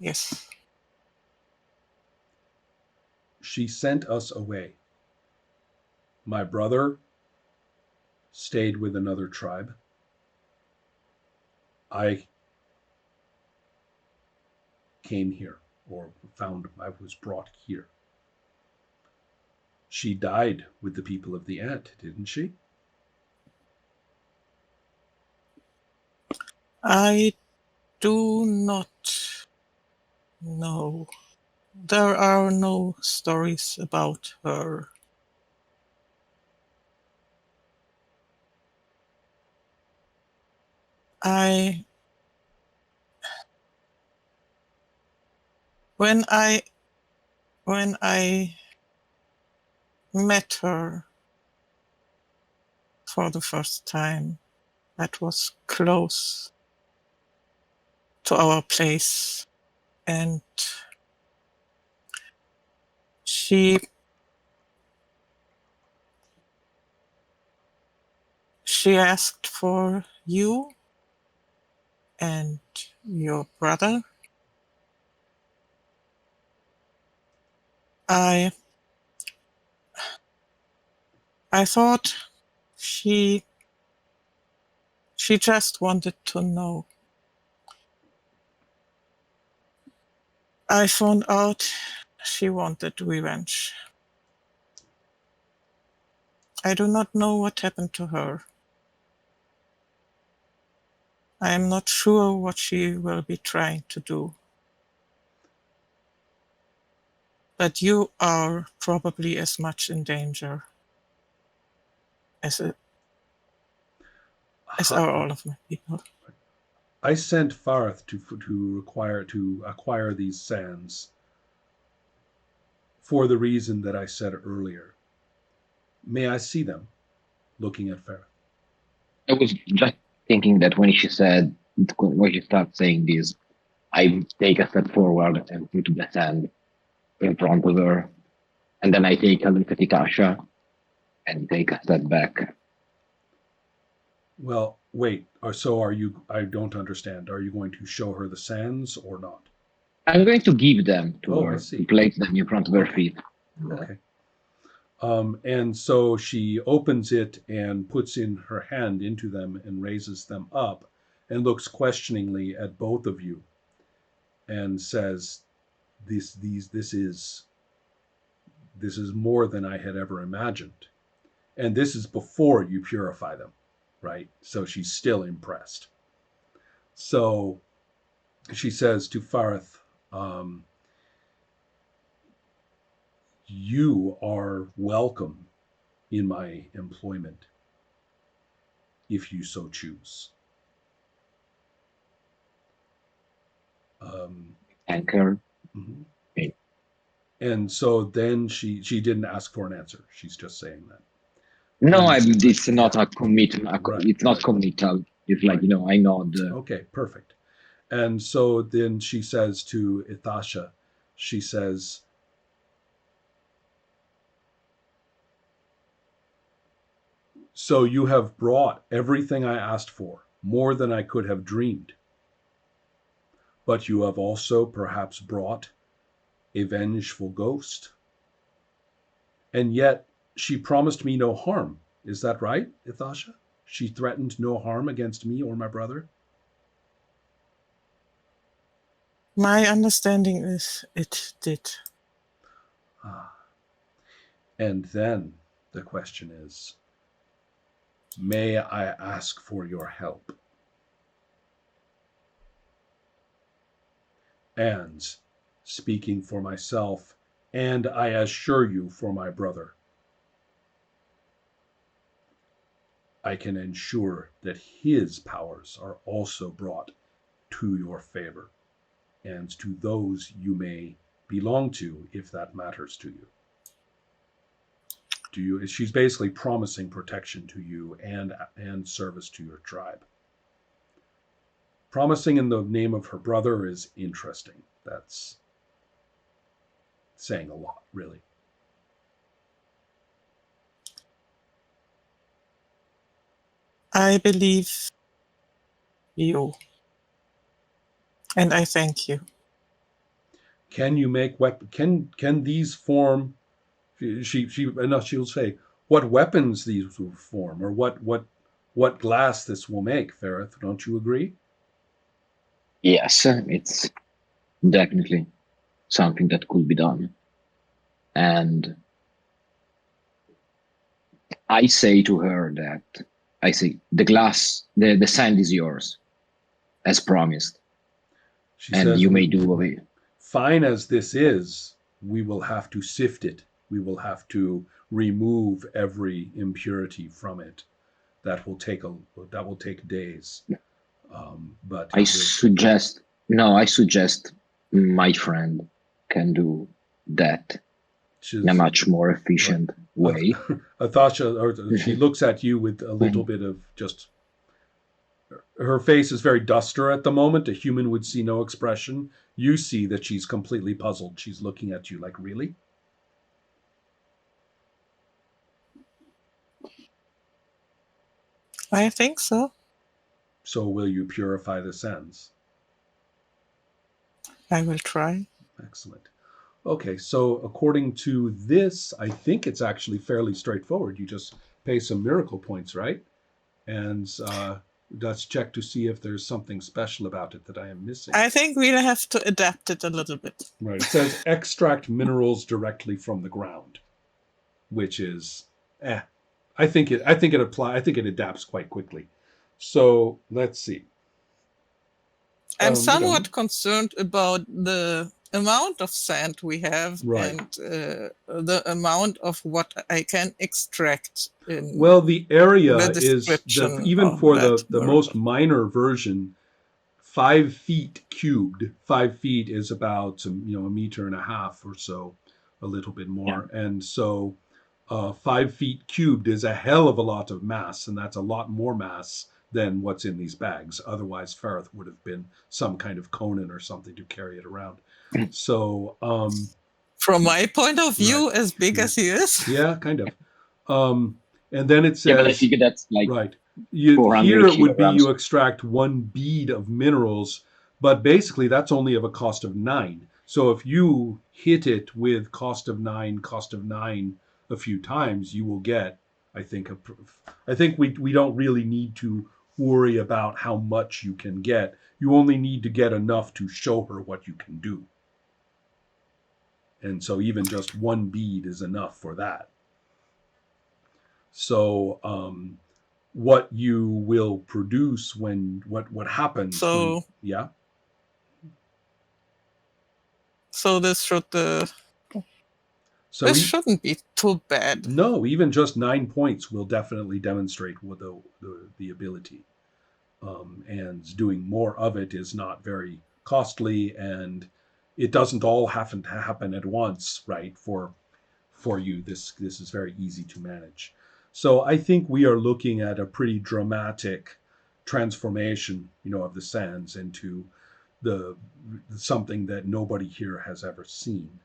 Yes. She sent us away. My brother stayed with another tribe. I came here, or I was brought here. She died with the people of the Ant, didn't she? I do not know. There are no stories about her. I when I met her for the first time, that was close to our place, and she asked for you and your brother. I thought she just wanted to know. I found out she wanted revenge. I do not know what happened to her. I am not sure what she will be trying to do. But you are probably as much in danger as are all of my people. I sent Farth to acquire these sands for the reason that I said earlier. May I see them? Looking at Farth. I was just thinking that when she started saying this, I take a step forward and put the sand in front of her, and then I take a look at Ikasha and take a step back. Well, wait. So are you? I don't understand. Are you going to show her the sands or not? I'm going to give them to Oh, I her, see. to place them in front of her feet. Okay. And so she opens it and puts in her hand into them and raises them up and looks questioningly at both of you and says, this is more than I had ever imagined. And this is before you purify them, right? So she's still impressed. So she says to Farth, you are welcome in my employment if you so choose. Anchor. Mhm. Okay. And so then she didn't ask for an answer. She's just saying that. No, And- it's not a commitment. Right, It's not right. committal. It's like, Right. I nod. Okay, perfect. And so then she says to Ithasha, she says, so you have brought everything I asked for, more than I could have dreamed. But you have also perhaps brought a vengeful ghost. And yet she promised me no harm. Is that right, Ithasha? She threatened no harm against me or my brother? My understanding is it did. And then the question is, may I ask for your help? And speaking for myself, and I assure you for my brother, I can ensure that his powers are also brought to your favor and to those you may belong to if that matters to you. She's basically promising protection to you and service to your tribe. Promising in the name of her brother is interesting. That's saying a lot, really. I believe you. And I thank you. Can you make can these form? She'll say what weapons these will form, or what glass this will make. Ferrith, don't you agree? Yes, it's definitely something that could be done. And I say to her that I say the sand is yours, as promised, She and says, you may do away. fine as this is, we will have to sift it. We will have to remove every impurity from it. That will take days. But I suggest my friend can do that in a much more efficient way. Athasha, she looks at you with a little bit of just. Her face is very duster at the moment. A human would see no expression. You see that she's completely puzzled. She's looking at you like, really? I think so. So will you purify the sands? I will try. Excellent. Okay, so according to this, I think it's actually fairly straightforward. You just pay some miracle points, right? And let's check to see if there's something special about it that I am missing. I think we'll have to adapt it a little bit. Right. It says extract minerals directly from the ground, which is I think it adapts quite quickly. So let's see. I'm somewhat concerned about the amount of sand we have, right, and the amount of what I can extract. Well, the area is even for the most minor version, 5 feet cubed. 5 feet is about a meter and a half or so, a little bit more, and so 5 feet cubed is a hell of a lot of mass, and that's a lot more mass than what's in these bags. Otherwise, Ferrith would have been some kind of Conan or something to carry it around. So, from my point of view, right, as big as he is, yeah, kind of. And then it says, but I figure that's like right. Here it would be you extract 1 bead of minerals, but basically that's only of a cost of 9. So if you hit it with cost of 9 a few times, you will get, I think we don't really need to worry about how much you can get. You only need to get enough to show her what you can do. And so even just 1 bead is enough for that. So what you will produce what happens. So yeah. So this shouldn't be too bad. No, even just 9 points will definitely demonstrate what the ability. And doing more of it is not very costly, and it doesn't all happen at once, right? For you, this is very easy to manage. So I think we are looking at a pretty dramatic transformation, of the sands into something that nobody here has ever seen.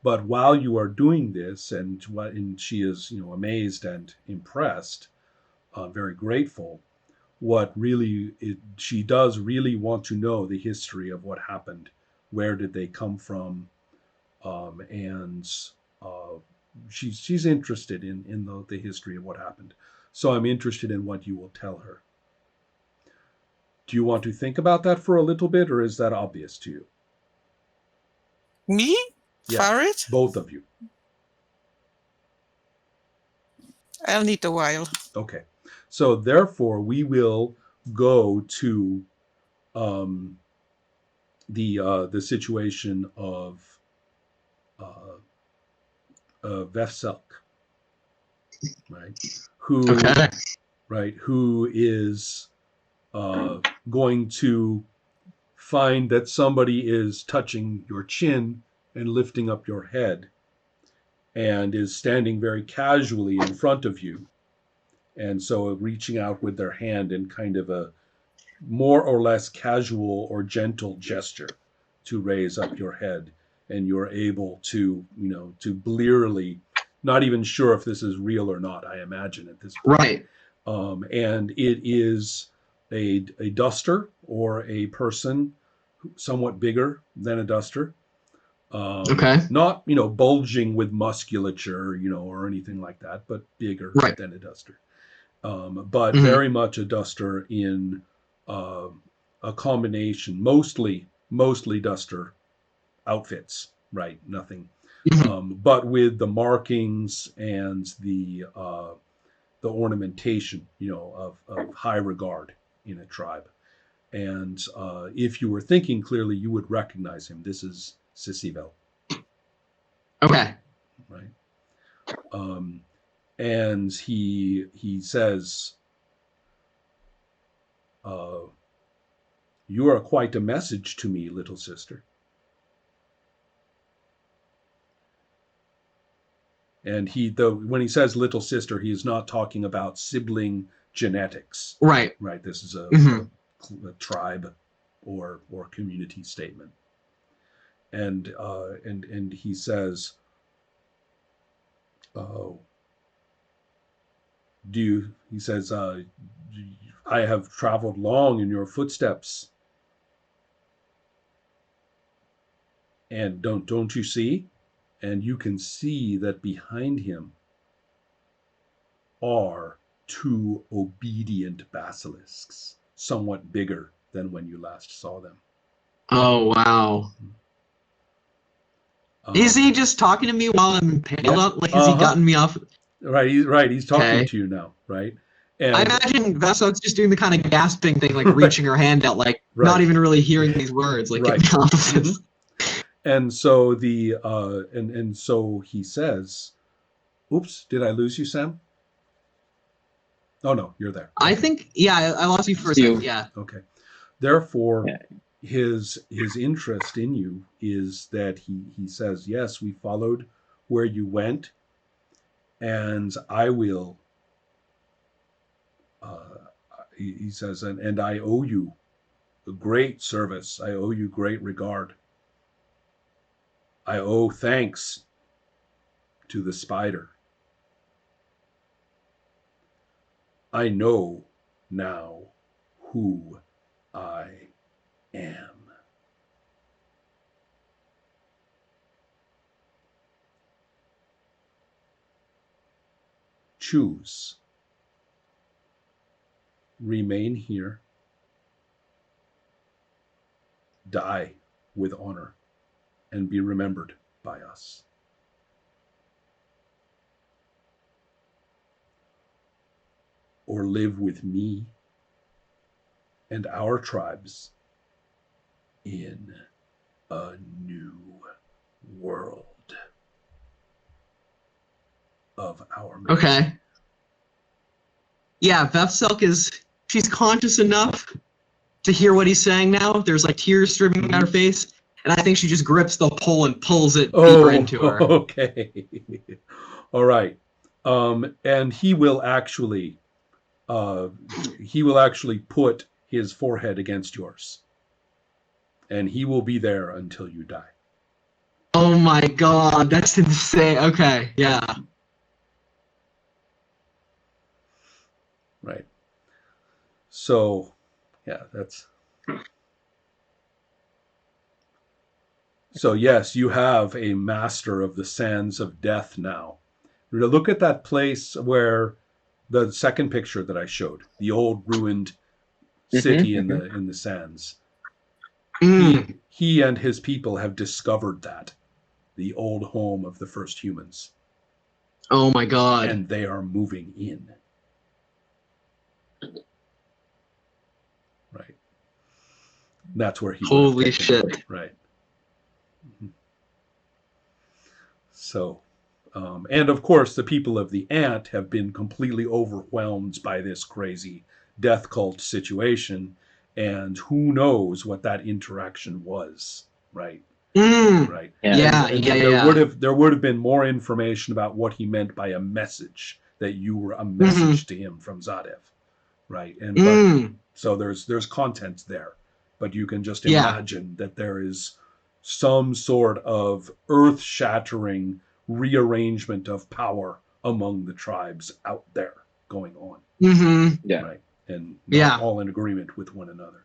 But while you are doing this, and she is, amazed and impressed, very grateful, she does really want to know the history of what happened. Where did they come from? And she's interested in the history of what happened. So I'm interested in what you will tell her. Do you want to think about that for a little bit, or is that obvious to you? Me? Yeah, Farid? Both of you. I'll need a while. Okay. So therefore, we will go to the situation of Vefselk, right? Who is going to find that somebody is touching your chin and lifting up your head, and is standing very casually in front of you, and so reaching out with their hand in kind of a more or less casual or gentle gesture to raise up your head, and you're able to, to blearily, not even sure if this is real or not, I imagine at this point. Right. And it is a duster, or a person somewhat bigger than a duster, Okay. Not, bulging with musculature, or anything like that, but bigger Right. than a duster. But Mhm. very much a duster in a combination, mostly duster outfits, right? Nothing. Mhm. But with the markings and the ornamentation, of high regard in a tribe. And if you were thinking clearly, you would recognize him. This is Sisivel, Okay. right? And he says, "You are quite a message to me, little sister." And when he says little sister, he is not talking about sibling genetics, Right. right? This is a Mhm. tribe or community statement. And he says, "Oh, he says, I have traveled long in your footsteps, and don't you see?" And you can see that behind him are two obedient basilisks, somewhat bigger than when you last saw them. Oh wow. Is he just talking to me while I'm impaled Yeah. up? Like, has he gotten me off? Right, he's talking Okay. to you now, right? I And imagine Vessel's just doing the kind of gasping thing, like reaching her hand out, like not Right. even really hearing these words, like Right. getting off of this. and so the and so he says, "Oops, did I lose you, Sam?" Oh no, you're there. I Okay. think, yeah, I lost you for a second. Yeah. Okay. Therefore, Yeah. his interest in you is that he says, "Yes, we followed where you went, and I will." He says, and I owe you a great service. I owe you great regard. I owe thanks to the spider. I know now who I am. Choose. Remain here. Die with honor and be remembered by us. Or live with me and our tribes in a new world of our making. Okay. Yeah, Vefselk she's conscious enough to hear what he's saying now. There's like tears streaming down her face. And I think she just grips the pole and pulls it deeper into her. Okay. All right. And he will actually put his forehead against yours. And he will be there until you die. Oh my god, that's insane. Okay, yeah. Right. So, yeah, that's... So, yes, you have a master of the sands of death now. Look at that place where the second picture that I showed, the old ruined city in the sands. He and his people have discovered that, the old home of the first humans. Oh my god. And they are moving in. Right. That's where he would have Holy taken shit. them. Right. So, and of course, the people of the Ant have been completely overwhelmed by this crazy death cult situation, and who knows what that interaction was, right? Right. And there would have been more information about what he meant by a message, that you were a message to him from Zadev, right? And so there's content there, but you can just imagine that there is some sort of earth-shattering rearrangement of power among the tribes out there going on. Mm-hmm. Yeah. Right. And not all in agreement with one another.